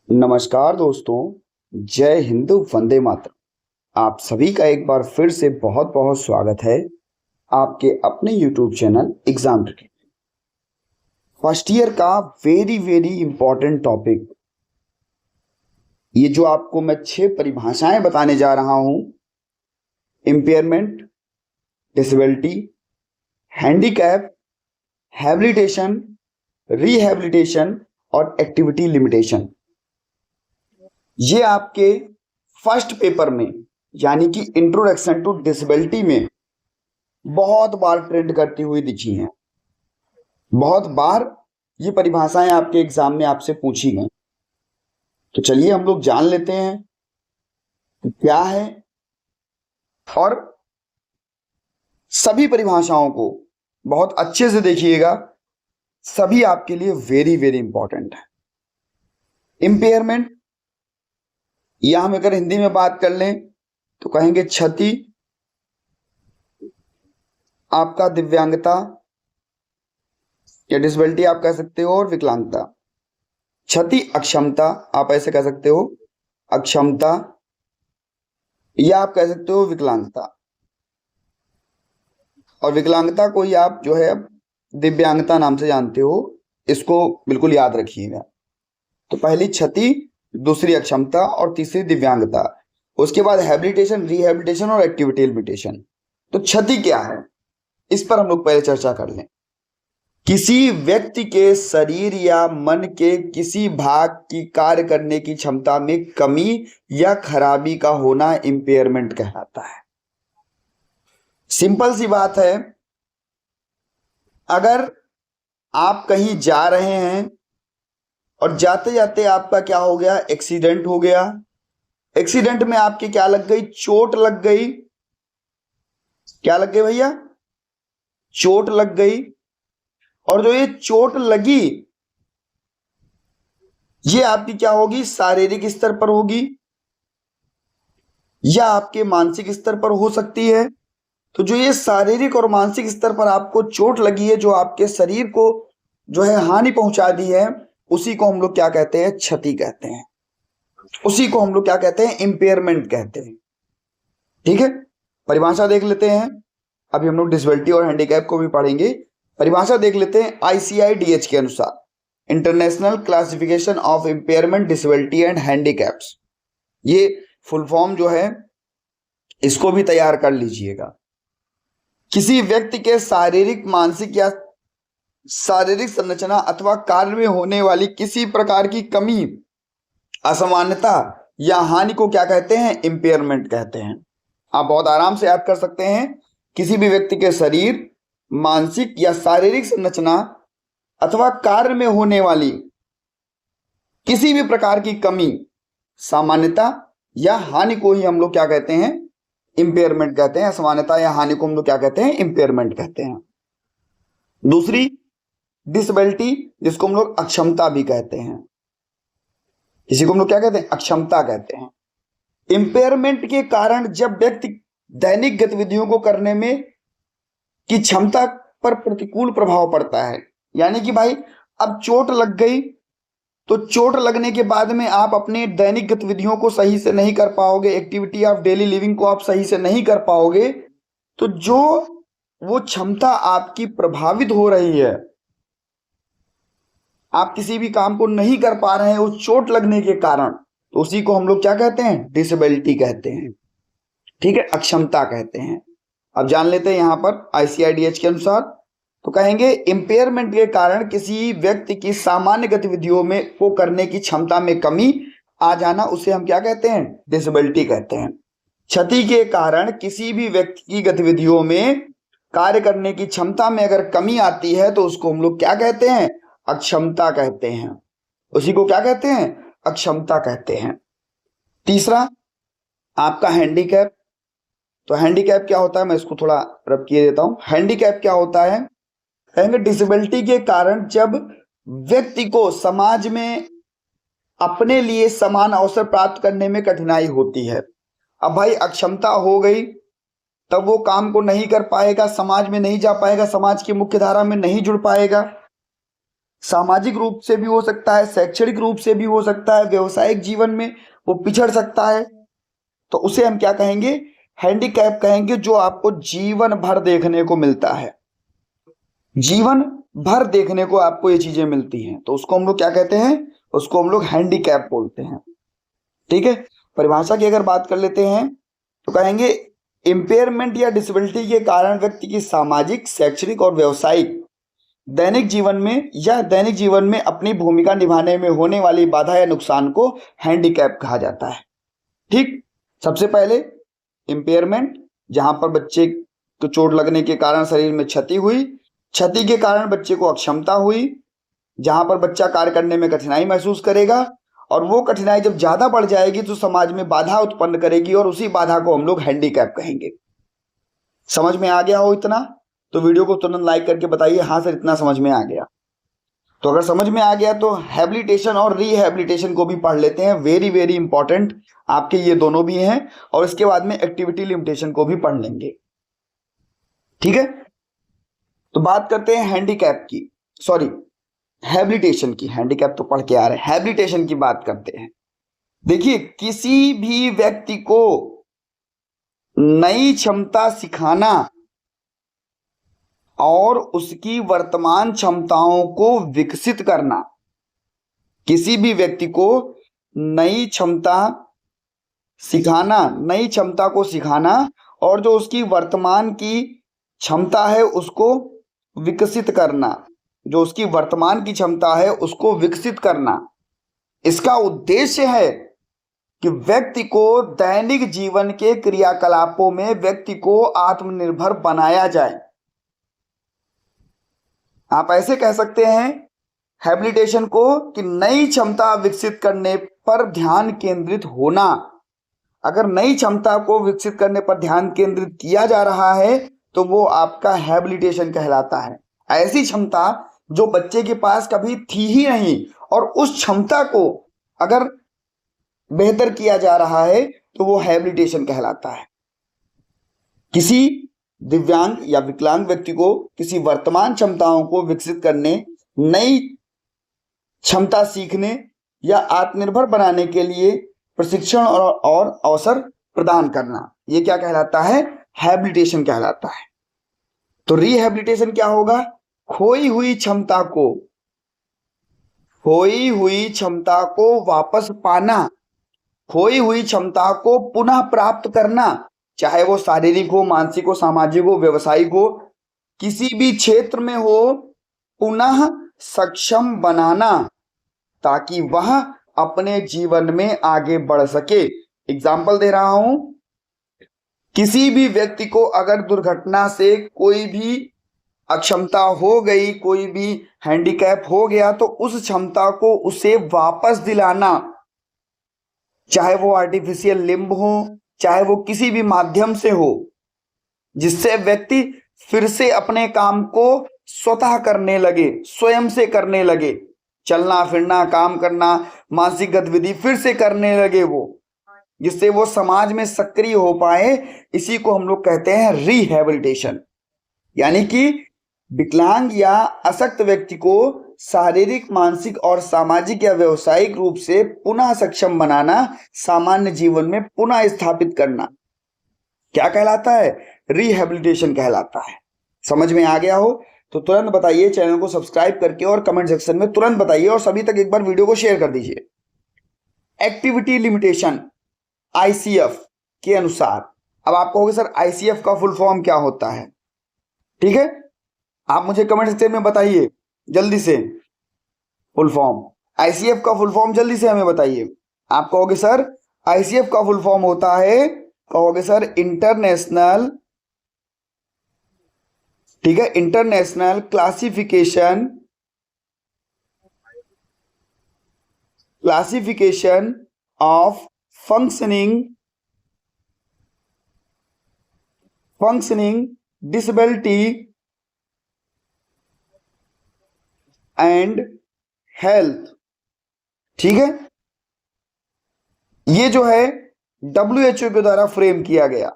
नमस्कार दोस्तों, जय हिंद, वंदे मातरम। आप सभी का एक बार फिर से बहुत बहुत स्वागत है आपके अपने YouTube channel exam trick. First year का वेरी वेरी इंपॉर्टेंट टॉपिक, ये जो आपको मैं 6 परिभाषाएं बताने जा रहा हूं, impairment, disability, handicap, habilitation, rehabilitation और एक्टिविटी लिमिटेशन, ये आपके फर्स्ट पेपर में यानी कि इंट्रोडक्शन टू डिसेबिलिटी में बहुत बार ट्रेंड करती हुई दिखी हैं। बहुत बार ये परिभाषाएं आपके एग्जाम में आपसे पूछी गई। तो चलिए हम लोग जान लेते हैं कि क्या है, और सभी परिभाषाओं को बहुत अच्छे से देखिएगा, सभी आपके लिए वेरी वेरी इंपॉर्टेंट है। इम्पेयरमेंट, या हम अगर हिंदी में बात कर लें तो कहेंगे क्षति, आपका दिव्यांगता या डिसेबिलिटी आप कह सकते हो, और विकलांगता। क्षति अक्षमता आप ऐसे कह सकते हो, अक्षमता, या आप कह सकते हो विकलांगता। और विकलांगता को ही आप जो है दिव्यांगता नाम से जानते हो, इसको बिल्कुल याद रखिएगा। तो पहली क्षति, दूसरी अक्षमता और तीसरी दिव्यांगता। उसके बाद हैबिलिटेशन, रिहैबिलिटेशन और एक्टिविटी लिमिटेशन। तो क्षति क्या है, इस पर हम लोग पहले चर्चा कर लें। किसी व्यक्ति के शरीर या मन के किसी भाग की कार्य करने की क्षमता में कमी या खराबी का होना इंपेयरमेंट कहलाता है। सिंपल सी बात है, अगर आप कहीं जा रहे हैं और जाते जाते आपका क्या हो गया, एक्सीडेंट हो गया। एक्सीडेंट में आपकी क्या लग गई, चोट लग गई। क्या लग गई भैया, चोट लग गई। और जो ये चोट लगी, ये आपकी क्या होगी, शारीरिक स्तर पर होगी या आपके मानसिक स्तर पर हो सकती है। तो जो ये शारीरिक और मानसिक स्तर पर आपको चोट लगी है, जो आपके शरीर को जो है हानि पहुंचा दी है, उसी को हम लोग क्या कहते हैं, क्षति कहते हैं। उसी को हम लोग क्या कहते हैं, इंपेयरमेंट कहते हैं। ठीक है, परिभाषा देख लेते हैं। अभी हम लोग डिसेबिलिटी और हैंडीकैप को भी पढ़ेंगे। परिभाषा देख लेते हैं ICIDH के अनुसार, international classification of impairment, disability and handicaps. ये फुल फॉर्म जो है इसको भी तैयार कर लीजिएगा। किसी व्यक्ति के शारीरिक, मानसिक या शारीरिक संरचना अथवा कार्य में होने वाली किसी प्रकार की कमी, असामान्यता या हानि को क्या कहते हैं, इंपेयरमेंट कहते हैं। आप बहुत आराम से याद कर सकते हैं, किसी भी व्यक्ति के शरीर, मानसिक या शारीरिक संरचना अथवा कार्य में होने वाली किसी भी प्रकार की कमी, सामान्यता या हानि को ही हम लोग क्या कहते हैं, इंपेयरमेंट कहते हैं। असामान्यता या हानि को हम लोग क्या कहते हैं, इंपेयरमेंट कहते हैं। दूसरी डिसेबिलिटी, जिसको हम लोग अक्षमता भी कहते हैं। इसी को हम लोग क्या कहते हैं, अक्षमता कहते हैं। इंपेयरमेंट के कारण जब व्यक्ति दैनिक गतिविधियों को करने में की क्षमता पर प्रतिकूल प्रभाव पड़ता है, यानी कि भाई अब चोट लग गई, तो चोट लगने के बाद में आप अपने दैनिक गतिविधियों को सही से नहीं कर पाओगे, एक्टिविटी ऑफ डेली लिविंग को आप सही से नहीं कर पाओगे। तो जो वो क्षमता आपकी प्रभावित हो रही है, आप किसी भी काम को नहीं कर पा रहे हैं उस चोट लगने के कारण, तो उसी को हम लोग क्या कहते हैं, डिसेबिलिटी कहते हैं। ठीक है, अक्षमता कहते हैं। अब जान लेते हैं यहां पर ICIDH के अनुसार। तो कहेंगे इंपेयरमेंट के कारण किसी व्यक्ति की सामान्य गतिविधियों में को करने की क्षमता में कमी आ जाना, उसे हम क्या कहते हैं, डिसेबिलिटी कहते हैं। क्षति के कारण किसी भी व्यक्ति की गतिविधियों में कार्य करने की क्षमता में अगर कमी आती है, तो उसको हम लोग क्या कहते हैं, अक्षमता कहते हैं। उसी को क्या कहते हैं, अक्षमता कहते हैं। तीसरा आपका हैंडीकैप। तो हैंडीकैप क्या होता है, मैं इसको थोड़ा रब किए देता हूं। हैंडीकैप क्या होता है, कहेंगे डिसेबिलिटी के कारण जब व्यक्ति को समाज में अपने लिए समान अवसर प्राप्त करने में कठिनाई होती है। अब भाई अक्षमता हो गई, तब वो काम को नहीं कर पाएगा, समाज में नहीं जा पाएगा, समाज की मुख्य धारा में नहीं जुड़ पाएगा। सामाजिक रूप से भी हो सकता है, शैक्षणिक रूप से भी हो सकता है, व्यवसायिक जीवन में वो पिछड़ सकता है, तो उसे हम क्या कहेंगे? हैंडीकैप कहेंगे, जो आपको जीवन भर देखने को मिलता है। जीवन भर देखने को आपको ये चीजें मिलती हैं, तो उसको हम लोग क्या कहते हैं? उसको हम लोग हैंडीकैप बोलते हैं। ठीक है, परिभाषा की अगर बात कर लेते हैं तो कहेंगे इम्पेयरमेंट या डिसेबिलिटी के कारण व्यक्ति की सामाजिक, शैक्षणिक और व्यावसायिक दैनिक जीवन में अपनी भूमिका निभाने में होने वाली बाधा या नुकसान को हैंडीकैप कहा जाता है। ठीक, सबसे पहले इम्पेयरमेंट, जहां पर बच्चे को चोट लगने के कारण शरीर में क्षति हुई, क्षति के कारण बच्चे को अक्षमता हुई, जहां पर बच्चा कार्य करने में कठिनाई महसूस करेगा, और वो कठिनाई जब ज्यादा बढ़ जाएगी तो समाज में बाधा उत्पन्न करेगी, और उसी बाधा को हम लोग हैंडीकैप कहेंगे। समझ में आ गया हो इतना? तो वीडियो को तुरंत लाइक करके बताइए हाँ सर इतना समझ में आ गया। तो अगर समझ में आ गया तो हैबिलिटेशन और रिहैबिलिटेशन को भी पढ़ लेते हैं, वेरी वेरी इंपॉर्टेंट आपके ये दोनों भी हैं, और इसके बाद में एक्टिविटी लिमिटेशन को भी पढ़ लेंगे। ठीक है, तो बात करते हैं हैंडीकैप की, सॉरी हैबिलिटेशन की। हैंडीकैप तो पढ़ के आ रहे हैं, हैबिलिटेशन की बात करते हैं। देखिए, किसी भी व्यक्ति को नई क्षमता सिखाना और उसकी वर्तमान क्षमताओं को विकसित करना, किसी भी व्यक्ति को नई क्षमता सिखाना, नई क्षमता को सिखाना और जो उसकी वर्तमान की क्षमता है उसको विकसित करना, जो उसकी वर्तमान की क्षमता है उसको विकसित करना, इसका उद्देश्य है कि व्यक्ति को दैनिक जीवन के क्रियाकलापों में व्यक्ति को आत्मनिर्भर बनाया जाए। आप ऐसे कह सकते हैं हैबिलिटेशन को कि नई क्षमता विकसित करने पर ध्यान केंद्रित होना। अगर नई क्षमता को विकसित करने पर ध्यान केंद्रित किया जा रहा है तो वो आपका हैबिलिटेशन कहलाता है। ऐसी क्षमता जो बच्चे के पास कभी थी ही नहीं और उस क्षमता को अगर बेहतर किया जा रहा है तो वो हैबिलिटेशन कहलाता है। किसी दिव्यांग या विकलांग व्यक्ति को किसी वर्तमान क्षमताओं को विकसित करने, नई क्षमता सीखने या आत्मनिर्भर बनाने के लिए प्रशिक्षण और अवसर प्रदान करना, ये क्या कहलाता है? हैबिलिटेशन कहलाता है। तो रिहैबिलिटेशन क्या होगा? खोई हुई क्षमता को वापस पाना, खोई हुई क्षमता को पुनः प्राप्त करना, चाहे वो शारीरिक हो, मानसिक हो, सामाजिक हो, व्यवसायिक हो, किसी भी क्षेत्र में हो, पुनः सक्षम बनाना ताकि वह अपने जीवन में आगे बढ़ सके। एग्जाम्पल दे रहा हूं, किसी भी व्यक्ति को अगर दुर्घटना से कोई भी अक्षमता हो गई, कोई भी हैंडीकैप हो गया, तो उस क्षमता को उसे वापस दिलाना, चाहे वो आर्टिफिशियल लिम्ब हो, चाहे वो किसी भी माध्यम से हो, जिससे व्यक्ति फिर से अपने काम को स्वतः करने लगे, स्वयं से करने लगे, चलना फिरना, काम करना, मानसिक गतिविधि फिर से करने लगे वो, जिससे वो समाज में सक्रिय हो पाए। इसी को हम लोग कहते हैं रिहैबिलिटेशन। यानी कि विकलांग या अशक्त व्यक्ति को शारीरिक, मानसिक और सामाजिक या व्यवसायिक रूप से पुनः सक्षम बनाना, सामान्य जीवन में पुनः स्थापित करना, क्या कहलाता है? रिहैबिलिटेशन कहलाता है। समझ में आ गया हो तो तुरंत बताइए, चैनल को सब्सक्राइब करके और कमेंट सेक्शन में तुरंत बताइए, और सभी तक एक बार वीडियो को शेयर कर दीजिए। एक्टिविटी लिमिटेशन ICF के अनुसार, अब आप कहोगे सर ICF का फुल फॉर्म क्या होता है? ठीक है, आप मुझे कमेंट सेक्शन में बताइए जल्दी से फुल फॉर्म, ICF का फुल फॉर्म जल्दी से हमें बताइए। आप कहोगे सर ICF का फुल फॉर्म होता है, कहोगे सर इंटरनेशनल, ठीक है, international classification of functioning disability and health. ठीक है, ये जो है WHO के द्वारा फ्रेम किया गया,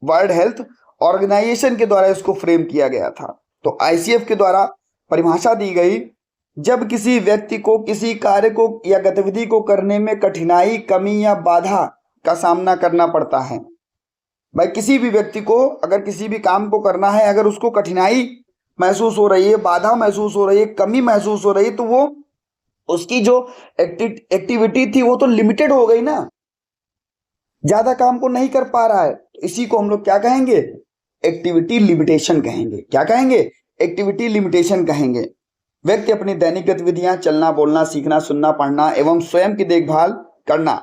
वर्ल्ड हेल्थ ऑर्गेनाइजेशन के द्वारा इसको फ्रेम किया गया था। तो ICF के द्वारा परिभाषा दी गई जब किसी व्यक्ति को किसी कार्य को या गतिविधि को करने में कठिनाई, कमी या बाधा का सामना करना पड़ता है। भाई किसी भी व्यक्ति को अगर किसी भी काम को करना है, अगर उसको कठिनाई महसूस हो रही है, बाधा महसूस हो रही है, कमी महसूस हो रही है, तो वो उसकी जो एक्टिविटी थी वो तो लिमिटेड हो गई ना, ज्यादा काम को नहीं कर पा रहा है। तो इसी को हम लोग क्या कहेंगे? एक्टिविटी लिमिटेशन कहेंगे। क्या कहेंगे? एक्टिविटी लिमिटेशन कहेंगे। व्यक्ति अपनी दैनिक गतिविधियां, चलना, बोलना, सीखना, सुनना, पढ़ना एवं स्वयं की देखभाल करना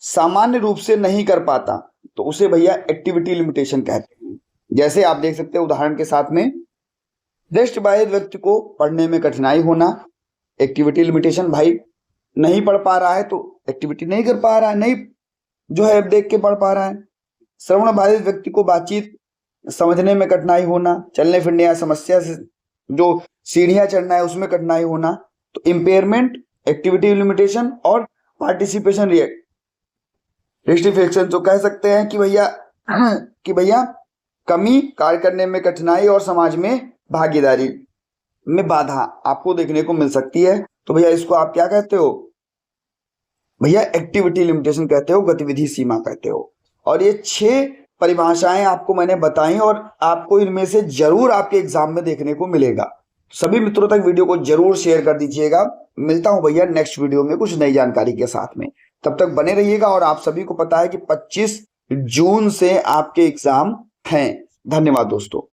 सामान्य रूप से नहीं कर पाता, तो उसे भैया एक्टिविटी लिमिटेशन कहते हैं। जैसे आप देख सकते हैं उदाहरण के साथ में, दृष्टिबाधित व्यक्ति को पढ़ने में कठिनाई होना, एक्टिविटी लिमिटेशन। भाई नहीं पढ़ पा रहा है तो एक्टिविटी नहीं कर पा रहा है, नहीं जो है देख के पढ़ पा रहा है। श्रवण बाधित व्यक्ति को बातचीत समझने में कठिनाई होना, चलने फिरने या समस्या से जो सीढ़ियां चढ़ना है उसमें कठिनाई होना, तो इम्पेयरमेंट, एक्टिविटी लिमिटेशन और पार्टिसिपेशन रेस्ट्रिक्शन। तो कह सकते हैं कि भैया कमी, कार्य करने में कठिनाई और समाज में भागीदारी में बाधा आपको देखने को मिल सकती है। तो भैया इसको आप क्या कहते हो? भैया एक्टिविटी लिमिटेशन कहते हो, गतिविधि सीमा कहते हो। और ये 6 परिभाषाएं आपको मैंने बताई और आपको इनमें से जरूर आपके एग्जाम में देखने को मिलेगा। सभी मित्रों तक वीडियो को जरूर शेयर कर दीजिएगा। मिलता हूं भैया नेक्स्ट वीडियो में कुछ नई जानकारी के साथ में, तब तक बने रहिएगा। और आप सभी को पता है कि 25 जून से आपके एग्जाम हैं। धन्यवाद दोस्तों।